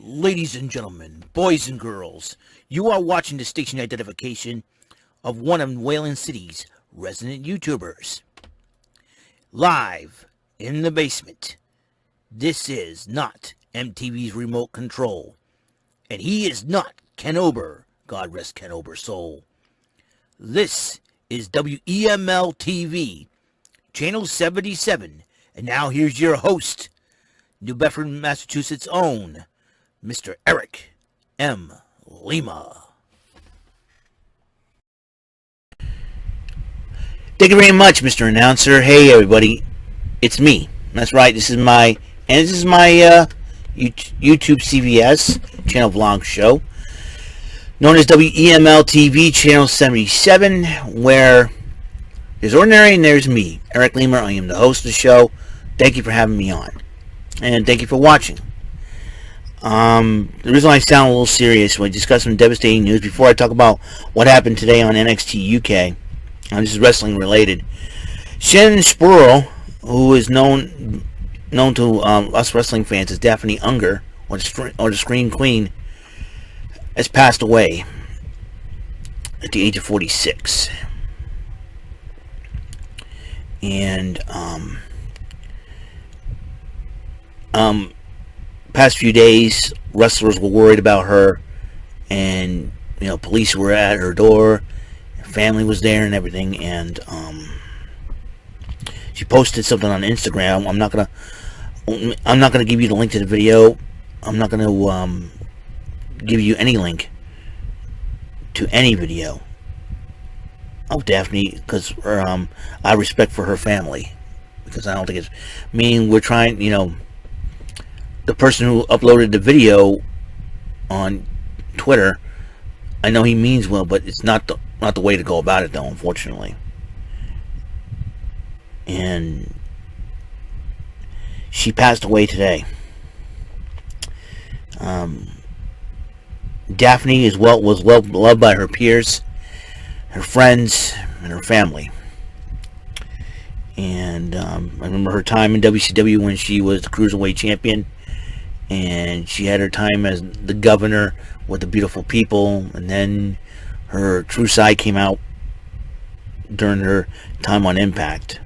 Ladies and gentlemen, boys and girls, you are watching the station identification of one of Wayland City's resident YouTubers. Live in the basement. This is not MTV's remote control. And he is not Ken Ober. God rest Ken Ober's soul. This is WEML-TV, Channel 77. And now here's your host, New Bedford, Massachusetts' own, Mr. Eric M. Lima. Thank you very much, Mr. Announcer. Hey, everybody. It's me. That's right. This is my YouTube CVS channel vlog show, known as WEML-TV Channel 77, where there's ordinary and there's me, Eric Lima. I am the host of the show. Thank you for having me on. And thank you for watching. The reason I sound a little serious when I discuss some devastating news before I talk about what happened today on NXT UK, this is wrestling related. Shannon Spurl, who is known to us wrestling fans as Daphne Unger, or the Scream Queen, has passed away at the age of 46. And past few days, wrestlers were worried about her, and police were at her door, her family was there and everything, and she posted something on Instagram. I'm not gonna give you the link to the video. I'm not gonna give you any link to any video of Daphne, because I have respect for her family, because I don't think it's we're trying, the person who uploaded the video on Twitter, I know he means well, but it's not the way to go about it, though, unfortunately. And she passed away today. Daphne was well loved by her peers, her friends, and her family. And I remember her time in WCW when she was the Cruiserweight Champion. And she had her time as the governor with the beautiful people, and then her true side came out during her time on Impact.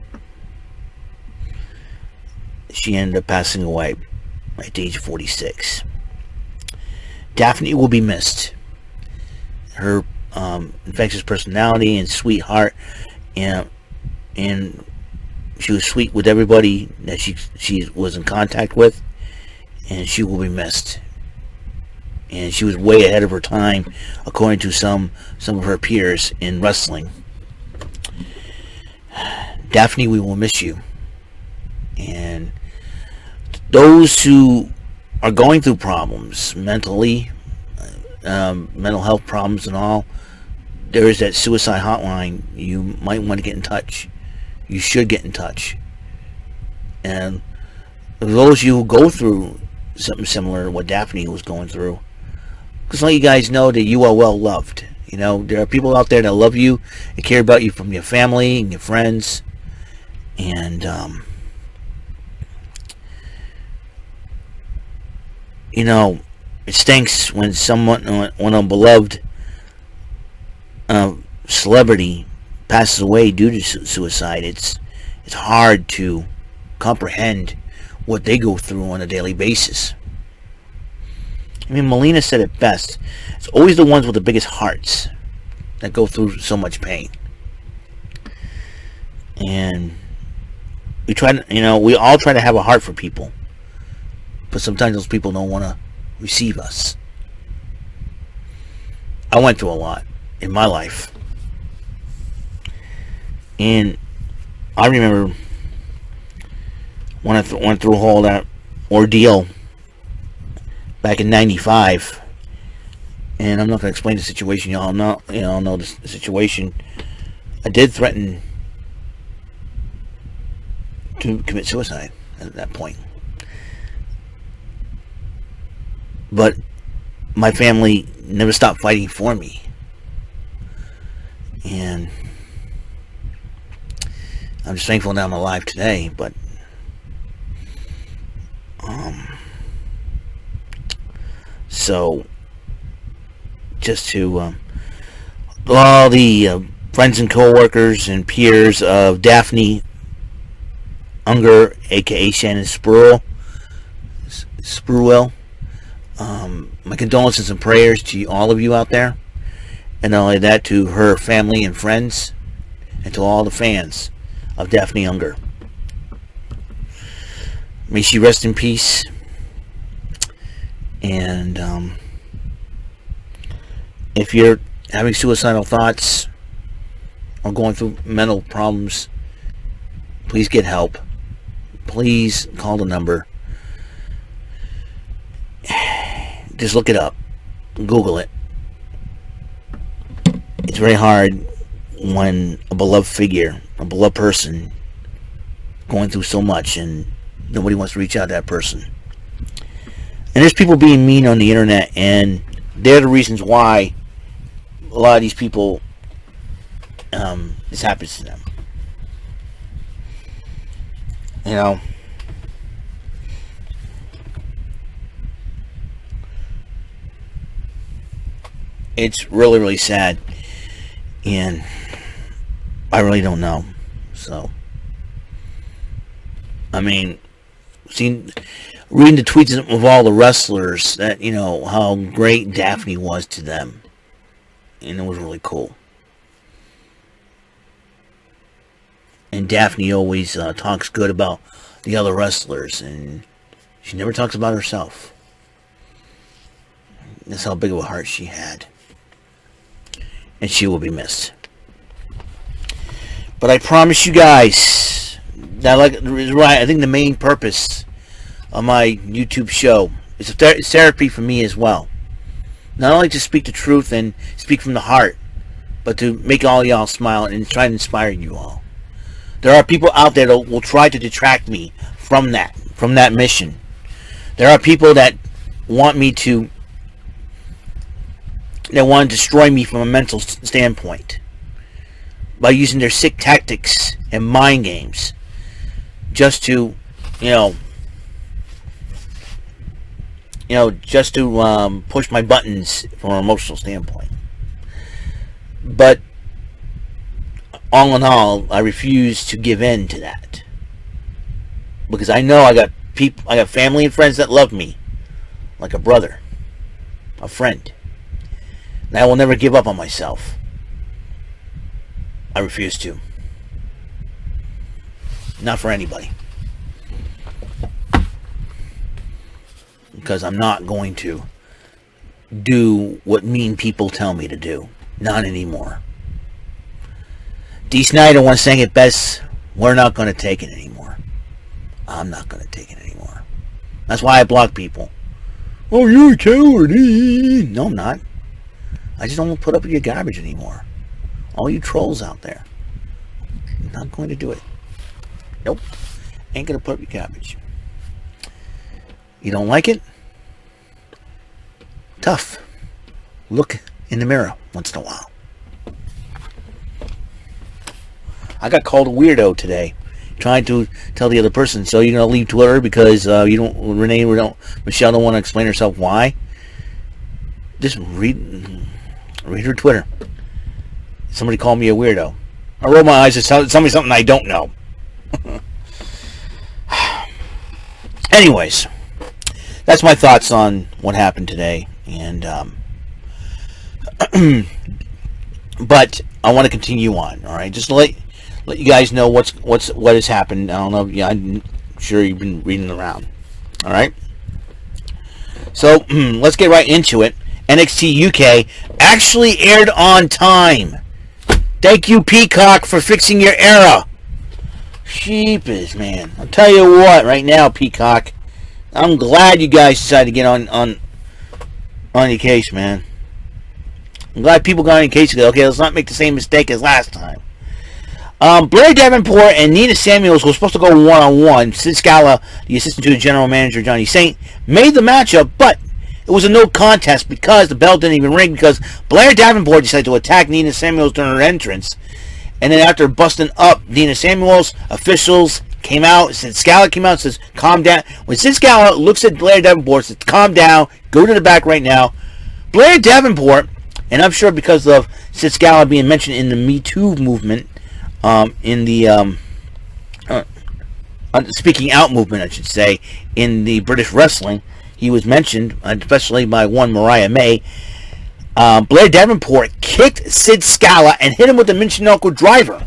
She ended up passing away at the age of 46. Daphne will be missed. Her infectious personality and sweetheart, and she was sweet with everybody that she was in contact with. And she will be missed. And she was way ahead of her time, according to some of her peers in wrestling. Daphne, we will miss you. And those who are going through problems mentally, mental health problems and all, there is that suicide hotline. You might want to get in touch. You should get in touch. And those of you who go through something similar to what Daphne was going through, just let you guys know that you are well loved. There are people out there that love you and care about you, from your family and your friends. And it stinks when when a beloved celebrity passes away due to suicide. It's hard to comprehend what they go through on a daily basis. Melina said it best. It's always the ones with the biggest hearts that go through so much pain. And we all try to have a heart for people, but sometimes those people don't want to receive us. I went through a lot in my life, and I remember when I went through all that ordeal back in '95, and I'm not going to explain the situation. Y'all know the situation. I did threaten to commit suicide at that point, but my family never stopped fighting for me, and I'm just thankful that I'm alive today. But So, just to all the friends and co-workers and peers of Daphne Unger, aka Shannon Spruill, my condolences and prayers to all of you out there, and not only that, to her family and friends, and to all the fans of Daphne Unger. May she rest in peace. And if you're having suicidal thoughts or going through mental problems, please get help. Please call the number. Just look it up. Google it. It's very hard when a beloved figure, a beloved person, going through so much and nobody wants to reach out to that person. And there's people being mean on the internet, and they're the reasons why a lot of these people, this happens to them. You know, it's really, really sad, and I really don't know. So, I mean, reading the tweets of all the wrestlers, that, you know, how great Daphne was to them, and it was really cool. And Daphne always talks good about the other wrestlers, and she never talks about herself. That's how big of a heart she had, and she will be missed. But I promise you guys that, I think the main purpose of my YouTube show is therapy for me as well. Not only to speak the truth and speak from the heart, but to make all y'all smile and try to inspire you all. There are people out there that will try to detract me from that mission. There are people that want to destroy me from a mental standpoint by using their sick tactics and mind games just to, push my buttons from an emotional standpoint. But all in all, I refuse to give in to that, because I know I got family and friends that love me like a brother, a friend, and I will never give up on myself. I refuse to. Not for anybody. Because I'm not going to do what mean people tell me to do. Not anymore. Dee Snider once sang it best: we're not going to take it anymore. I'm not going to take it anymore. That's why I block people. Oh, you're a coward. No, I'm not. I just don't put up with your garbage anymore. All you trolls out there. I'm not going to do it. Nope. Ain't going to put up your garbage. You don't like it? Tough. Look in the mirror once in a while. I got called a weirdo today, trying to tell the other person, so you're going to leave Twitter because Michelle don't want to explain herself why? Just read her Twitter. Somebody called me a weirdo. I roll my eyes and tell me something I don't know. Anyways, that's my thoughts on what happened today, and but I want to continue on. All right, just to let you guys know what has happened. I don't know. Yeah, I'm sure you've been reading around. All right, so let's get right into it. NXT UK actually aired on time. Thank you, Peacock, for fixing your error. Sheepish, man. I'll tell you what, right now, Peacock, I'm glad you guys decided to get on your case, man. I'm glad people got on your case. Okay, let's not make the same mistake as last time. Blair Davenport and Nina Samuels were supposed to go one-on-one. Sid Scala, the assistant to the general manager, Johnny Saint, made the matchup, but it was a no contest because the bell didn't even ring, because Blair Davenport decided to attack Nina Samuels during her entrance. And then after busting up Nina Samuels, officials came out, Sid Scala came out and says, calm down. When Sid Scala looks at Blair Davenport, says, calm down, go to the back right now. Blair Davenport, and I'm sure because of Sid Scala being mentioned in the Me Too movement, in the speaking out movement, I should say, in the British wrestling, he was mentioned, especially by one Mariah May. Blair Davenport kicked Sid Scala and hit him with the Michinoku driver.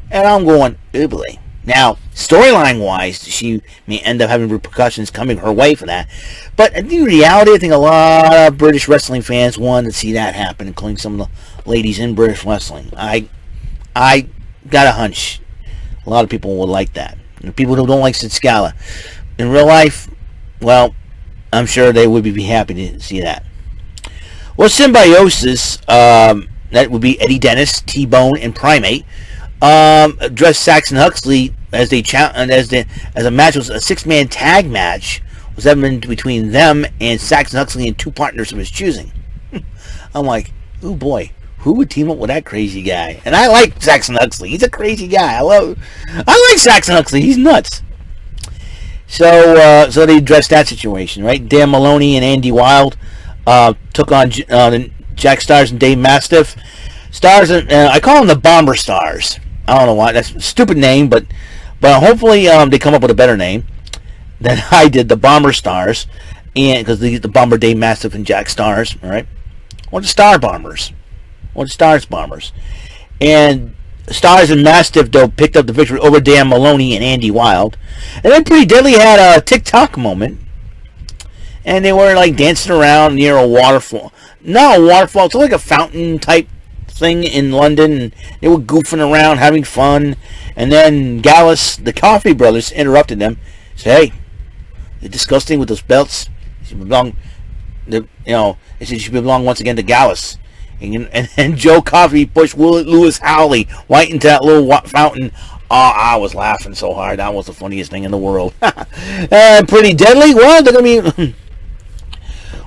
And I'm going, oh boy. Now, storyline-wise, she may end up having repercussions coming her way for that. But in reality, I think a lot of British wrestling fans wanted to see that happen, including some of the ladies in British wrestling. I got a hunch. A lot of people would like that. And people who don't like Sid Scala. In real life, well, I'm sure they would be happy to see that. Well, Symbiosis, that would be Eddie Dennis, T-Bone, and Primate, addressed Saxon Huxley as a match was a 6-man tag match was happening between them and Saxon Huxley and 2 partners of his choosing. I'm like, oh boy, who would team up with that crazy guy? And I like Saxon Huxley. He's a crazy guy. I like Saxon Huxley. He's nuts. So they addressed that situation, right? Dan Maloney and Andy Wilde took on Jack Stars and Dave Mastiff. Stars, I call them the Bomber Stars. I don't know why. That's a stupid name, but hopefully they come up with a better name than I did. The Bomber Stars, and because the Bomber Dave Mastiff and Jack Stars, all right, or the Star Bombers, or the Stars Bombers, and Stars and Mastiff though picked up the victory over Dan Maloney and Andy Wilde, and then Pretty Deadly had a TikTok moment, and they were like dancing around near a waterfall. Not a waterfall, it's like a fountain type thing in London, and they were goofing around, having fun, and then Gallus, the Coffee Brothers, interrupted them. Said, "Hey, they're disgusting with those belts. They belong, they said you should belong once again to Gallus." And Joe Coffey pushed Lewis Howley right into that little fountain. Oh, I was laughing so hard. That was the funniest thing in the world. And Pretty Deadly, well, they're going to be...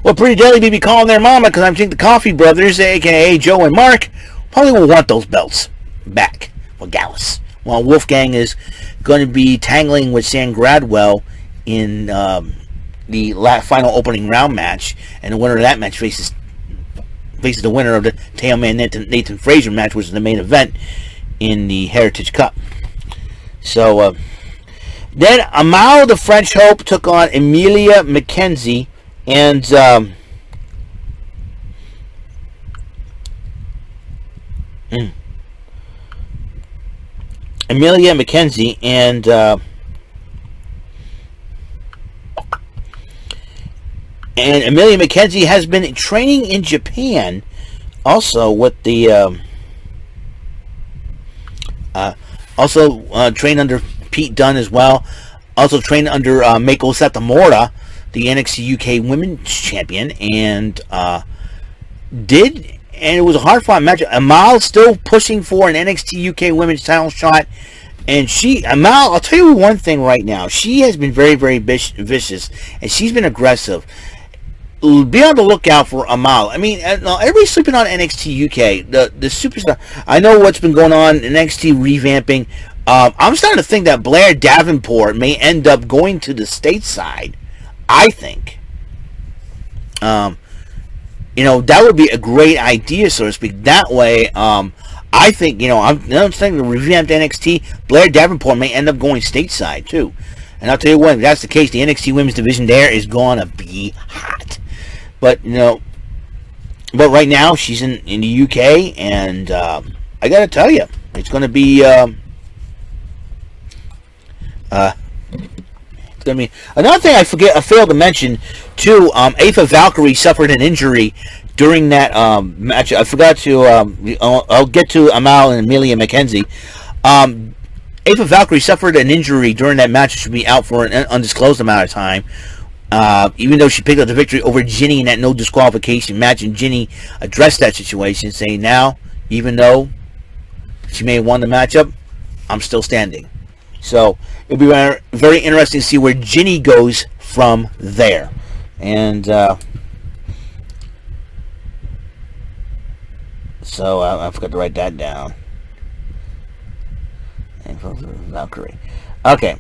Well, Pretty Deadly be calling their mama, because I think the Coffee Brothers, a.k.a. Joe and Mark, probably will want those belts back for Gallus. While Wolfgang is going to be tangling with Sam Gradwell in the final opening round match, and the winner of that match faces the winner of the Teoman Nathan Frazer match, which is the main event in the Heritage Cup. So, then Amale, the French Hope, took on Emilia McKenzie, and Emilia McKenzie, and Emilia McKenzie has been training in Japan, also with the trained under Pete Dunne as well. Also trained under Mako Satomura, the NXT UK Women's Champion, and it was a hard-fought match. Amale still pushing for an NXT UK Women's title shot, and Amale, I'll tell you one thing right now, she has been very, very vicious, and she's been aggressive. Be on the lookout for Amale. I mean, everybody's sleeping on NXT UK. The superstar. I know what's been going on in NXT revamping. I'm starting to think that Blair Davenport may end up going to the stateside. I think. That would be a great idea, so to speak. That way, I think, I'm thinking the revamped NXT, Blair Davenport may end up going stateside, too. And I'll tell you what, if that's the case, the NXT Women's Division there is going to be hot. But, but right now, she's in the UK, and I got to tell you, it's going to be, another thing I failed to mention, too, Aoife Valkyrie suffered an injury during that match. I forgot to, I'll get to Amale and Emilia McKenzie. Aoife Valkyrie suffered an injury during that match. She should be out for an undisclosed amount of time. Even though she picked up the victory over Ginny in that no disqualification match, and Ginny addressed that situation, saying, now, even though she may have won the matchup, I'm still standing. So, it'll be very interesting to see where Ginny goes from there. And, so, I forgot to write that down. And Valkyrie. Okay.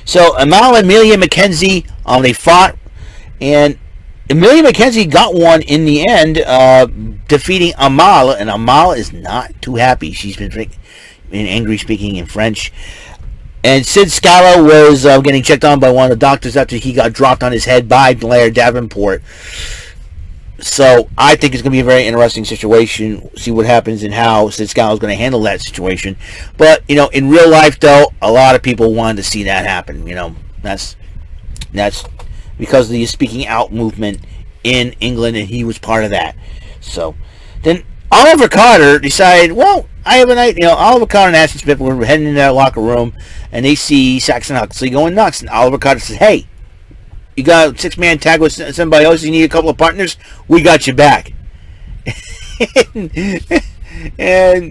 So Amale and Amelia McKenzie, they fought, and Amelia McKenzie got one in the end, defeating Amale, and Amale is not too happy. She's been angry, speaking in French. And Sid Scala was getting checked on by one of the doctors after he got dropped on his head by Blair Davenport. So I think it's going to be a very interesting situation. See what happens and how Sid Scala is going to handle that situation. But in real life, though, a lot of people wanted to see that happen. That's because of the speaking out movement in England, and he was part of that. So then Oliver Carter decided, well, I have an idea. Oliver Carter and Ashton Smith were heading into that locker room, and they see Saxon Huxley going nuts. And Oliver Carter says, hey, you got a 6-man tag with Symbiosis, you need a couple of partners, we got you back. and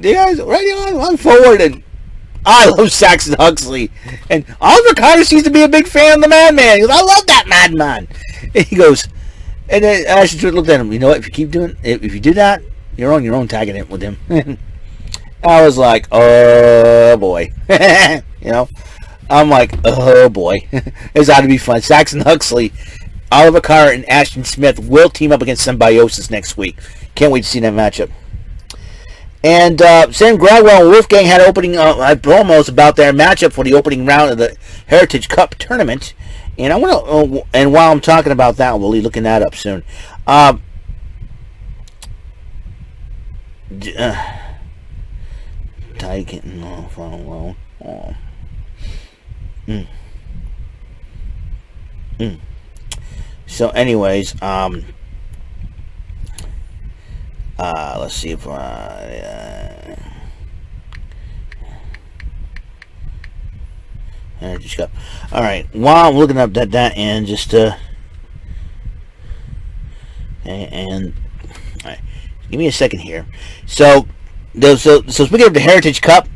the guys right on forward, and I love Saxon Huxley. And Oliver Carter seems to be a big fan of the Madman. He goes, I love that Madman. And he goes, and then Ashton Smith looked at him, you know what, if you do that, you're on your own tagging it with him. I was like, oh boy. I'm like, oh boy. It's ought to be fun. Saxon Huxley, Oliver Carter, and Ashton Smith will team up against Symbiosis next week. Can't wait to see that matchup. And Sam Gradwell and Wolfgang had opening promos about their matchup for the opening round of the Heritage Cup tournament. And I want to, and while I'm talking about that, we'll be looking that up soon. So anyways, let's see if just got, all right, while I'm looking up that and just and all right, give me a second here. So speaking of the Heritage Cup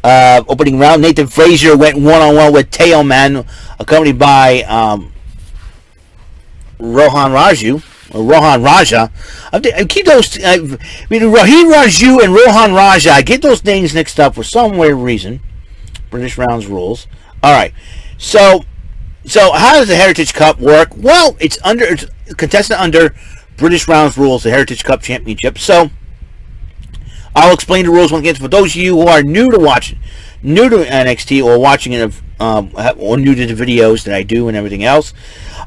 opening round, Nathan Frazer went one-on-one with Teoman, accompanied by Rohan Raja. I keep those. Rahim Raju and Rohan Raja. I get those names mixed up for some weird reason. British Rounds rules. All right. So how does the Heritage Cup work? Well, it's contested under British Rounds rules, the Heritage Cup Championship. So I'll explain the rules once again for those of you who are new to NXT or watching it or new to the videos that I do and everything else.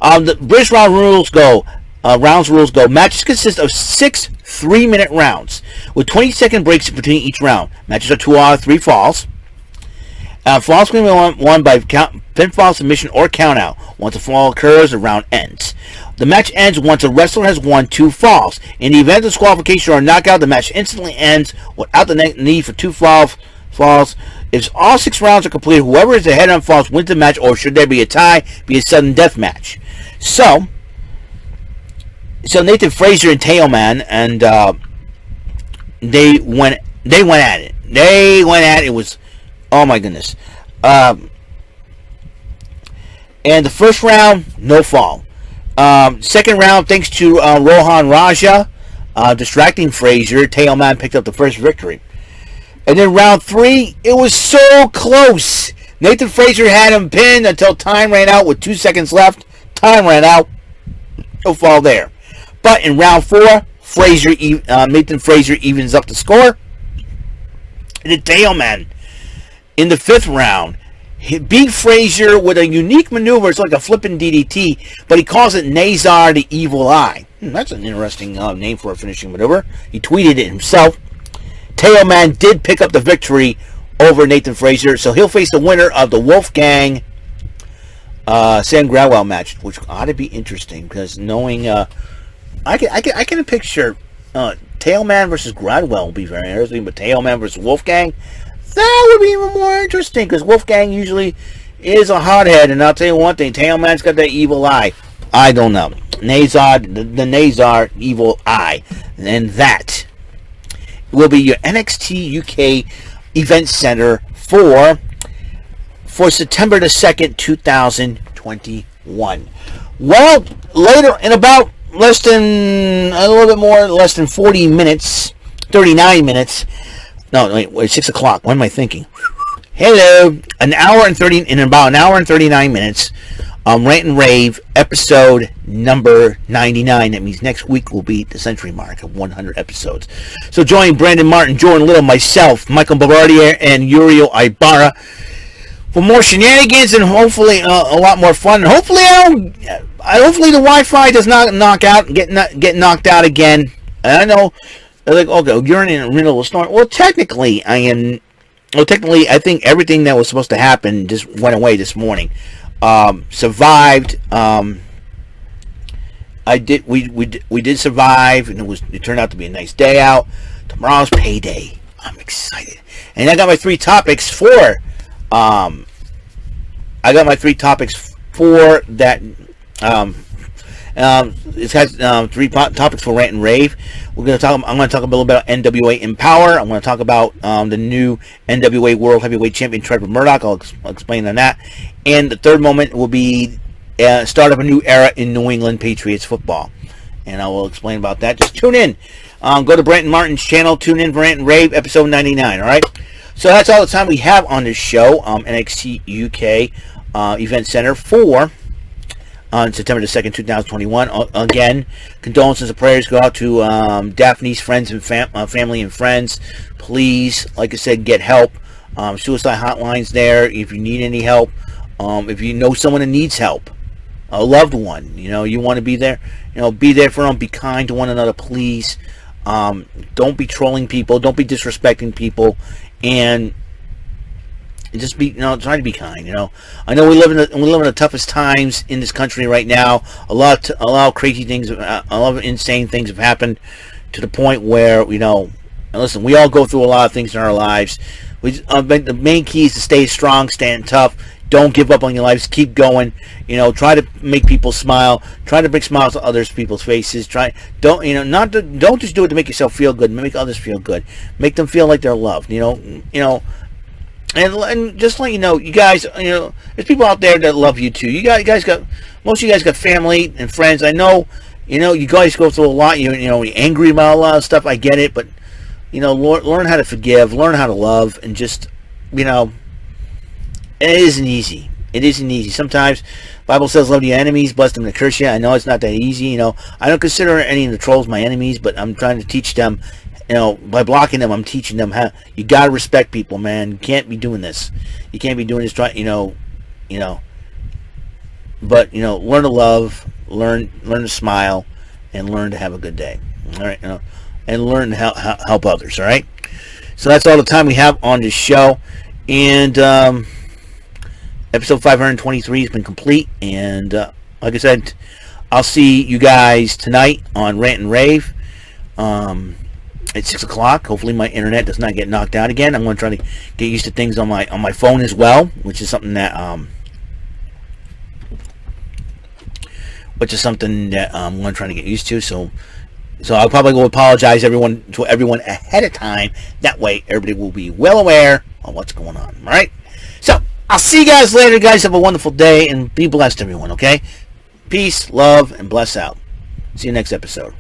The British Rounds rules go. Matches consist of 6 3-minute rounds with 20-second breaks between each round. Matches are 2 out of 3 falls. Falls can be won by pinfall, submission, or countout. Once a fall occurs, the round ends. The match ends once a wrestler has won 2 falls. In the event of disqualification or knockout, the match instantly ends without the need for 2 falls. If all 6 rounds are completed, whoever is ahead on falls wins the match, or should there be a tie, be a sudden death match. So Nathan Frazer and Teoman, and they went at it. It was, oh my goodness. And the first round, no fall. Second round, thanks to Rohan Raja distracting Frazer, Teoman picked up the first victory. And then round 3, it was so close. Nathan Frazer had him pinned until time ran out with 2 seconds left. Time ran out. No fall there. But in round 4, Nathan Frazer evens up the score. And then Teoman, in the 5th round, he beat Frazer with a unique maneuver. It's like a flipping DDT, but he calls it Nazar the Evil Eye. That's an interesting name for a finishing maneuver. He tweeted it himself. Teoman did pick up the victory over Nathan Frazer, so he'll face the winner of the Wolfgang Sam Gradwell match, which ought to be interesting because knowing I can picture Teoman versus Gradwell will be very interesting, but Teoman versus Wolfgang, that would be even more interesting because Wolfgang usually is a hothead, and I'll tell you one thing, Teoman's got that evil eye. I don't know. Nazar, the Nazar evil eye, and that will be your NXT UK event center for September the 2nd, 2021. Well, later in about less than 40 minutes, 39 minutes. No, wait, 6 o'clock. What am I thinking? Hello, in about an hour and 39 minutes. Rant and Rave, episode number 99. That means next week will be the century mark of 100 episodes. So join Brandon Martin, Jordan Little, myself, Michael Bavardier, and Yurio Ibarra for more shenanigans and hopefully a lot more fun. And hopefully, hopefully the Wi-Fi does not get knocked out again. And I know, like, okay, you're in the middle of a storm. Well, technically, I think everything that was supposed to happen just went away this morning. Survived. We did survive, and it turned out to be a nice day out. Tomorrow's payday. I'm excited, and I got my three topics for. that. It has three topics for Rant and Rave. I'm going to talk a little bit about NWA Empower. I'm going to talk about the new NWA World Heavyweight Champion Trevor Murdoch. I'll explain on that. And the third moment will be start of a new era in New England Patriots football. And I will explain about that. Just tune in. Go to Brandon Martin's channel. Tune in for Rant and Rave, episode 99. All right? So that's all the time we have on this show. NXT UK Event Center for... on September the 2nd, 2021. Again, condolences and prayers go out to Daphne's friends and family and friends. Please, like I said, get help. Suicide hotlines there if you need any help. If you know someone that needs help, a loved one, you want to be there. Be there for them. Be kind to one another, please. Don't be trolling people. Don't be disrespecting people. And just be, try to be kind. I know we live in the toughest times in this country right now. A lot of crazy things, a lot of insane things have happened to the point where and listen, we all go through a lot of things in our lives. The main key is to stay strong, stand tough. Don't give up on your lives. Keep going. Try to make people smile. Try to bring smiles to others people's faces. Don't just do it to make yourself feel good. Make others feel good. Make them feel like they're loved. And just let you guys, there's people out there that love you too. Most of you guys got family and friends. I know, you guys go through a lot. You're angry about a lot of stuff. I get it, but learn how to forgive, learn how to love, and just, it isn't easy. It isn't easy. Sometimes, the Bible says, love your enemies, bless them to curse you. I know it's not that easy. I don't consider any of the trolls my enemies, but I'm trying to teach them. By blocking them, I'm teaching them how you gotta respect people, man. You can't be doing this. You can't be doing this. But learn to love, learn to smile, and learn to have a good day. All right, and learn to help others. All right. So that's all the time we have on this show, and episode 523 has been complete. And like I said, I'll see you guys tonight on Rant and Rave. At 6 o'clock. Hopefully my internet does not get knocked out again. I'm going to try to get used to things on my phone as well, which is something that I'm going to try to get used to. So I'll probably go apologize to everyone ahead of time. That way everybody will be well aware of what's going on. All right. So I'll see you guys later. Guys, have a wonderful day and be blessed, everyone. Okay. Peace, love, and bless out. See you next episode.